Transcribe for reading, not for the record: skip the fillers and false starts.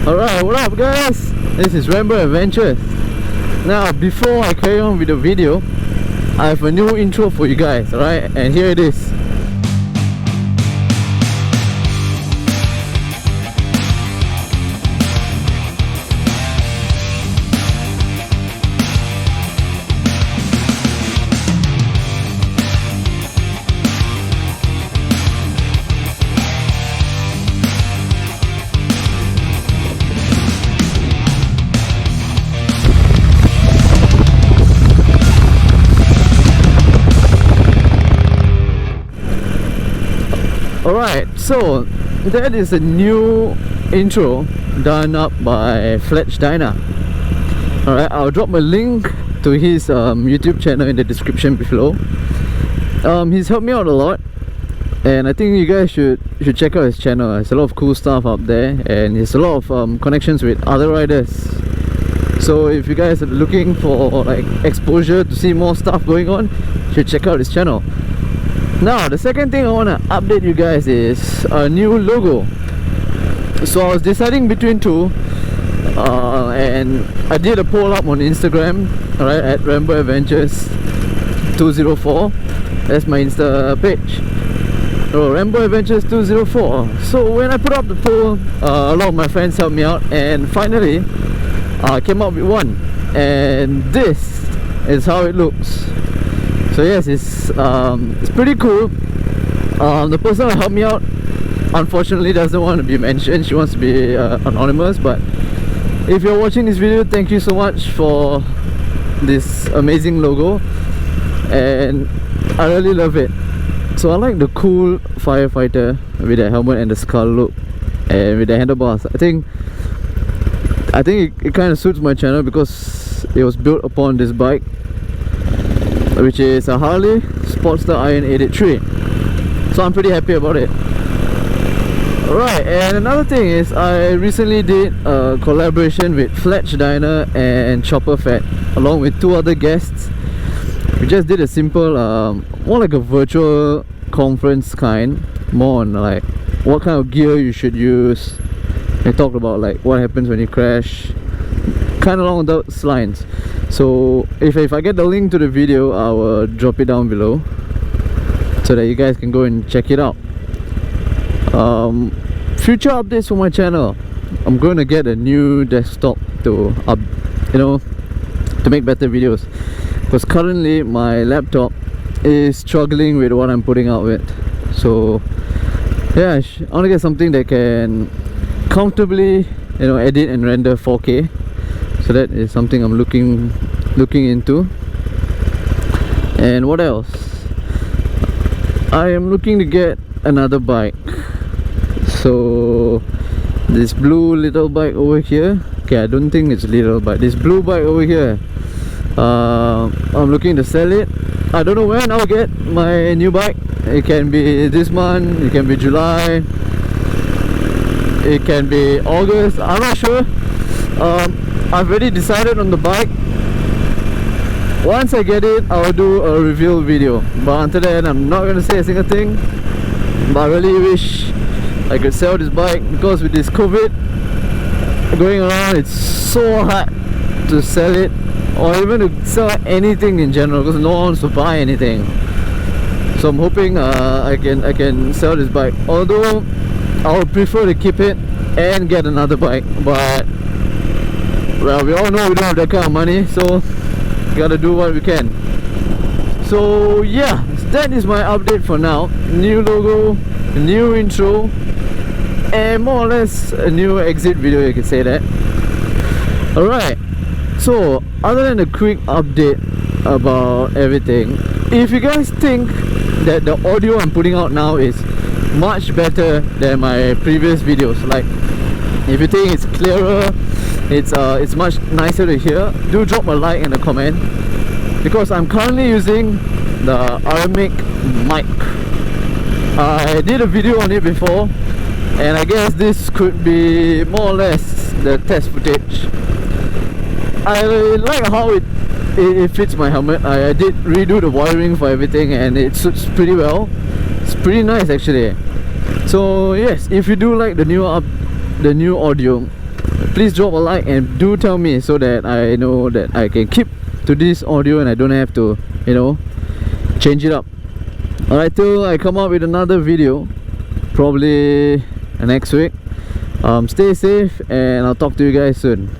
Alright, what up guys? This is Rainbow Adventures. Now, before I carry on with the video, I have a new intro for you guys, alright? And here it is. Alright, so that is a new intro done up by Fletch Diner. Alright, I'll drop a link to his YouTube channel in the description below. He's helped me out a lot, and I think you guys should check out his channel. There's a lot of cool stuff up there, and there's a lot of connections with other riders. So if you guys are looking for like exposure to see more stuff going on, you should check out his channel. Now, the second thing I want to update you guys is a new logo. So I was deciding between two, and I did a poll up on Instagram, alright, at Rainbow Adventures 204. That's my Insta page. So Rainbow Adventures 204. So when I put up the poll, a lot of my friends helped me out, and finally I came up with one, and this is how it looks. So yes, it's pretty cool. The person who helped me out unfortunately doesn't want to be mentioned. She wants to be anonymous, but if you're watching this video, thank you so much for this amazing logo, and I really love it. So I like the cool firefighter with the helmet and the skull look, and with the handlebars. I think it kind of suits my channel because it was built upon this bike, which is a Harley Sportster Iron 883. So I'm pretty happy about it. Alright, and another thing is I recently did a collaboration with Fletch Diner and Chopper Fat, along with two other guests. We just did a simple, more like a virtual conference kind, more on like what kind of gear you should use. We talked about like what happens when you crash, kind of along those lines. So if I get the link to the video, I will drop it down below so that you guys can go and check it out. Future updates for my channel: I'm going to get a new desktop to to make better videos, because currently my laptop is struggling with what I'm putting out with. So yeah, I want to get something that can comfortably edit and render 4K. So that is something I'm looking into. And what else? I am looking to get another bike. So this blue little bike over here, okay, I don't think it's little, but this blue bike over here, I'm looking to sell it. I don't know when I'll get my new bike. It can be this month, it can be July, it can be August, I'm not sure. I've already decided on the bike. Once I get it, I'll do a review video, but until then I'm not going to say a single thing. But I really wish I could sell this bike, because with this COVID going around, it's so hard to sell it, or even to sell anything in general, because no one wants to buy anything. So I'm hoping I can sell this bike, although I would prefer to keep it and get another bike. But well, we all know we don't have that kind of money, so gotta do what we can. So yeah, that is my update for now. New logo, new intro, and more or less a new exit video, you can say that. Alright, so other than a quick update about everything, if you guys think that the audio I'm putting out now is much better than my previous videos, like if you think it's clearer, it's much nicer to hear, do drop a like and a comment, because I'm currently using the Aramik mic. I did a video on it before, and I guess this could be more or less the test footage. I like how it fits my helmet. I did redo the wiring for everything, and it suits pretty well. It's pretty nice actually. So yes, if you do like the new audio, please drop a like and do tell me, so that I know that I can keep to this audio and I don't have to, you know, change it up. Alright, till I come up with another video, probably next week. Stay safe and I'll talk to you guys soon.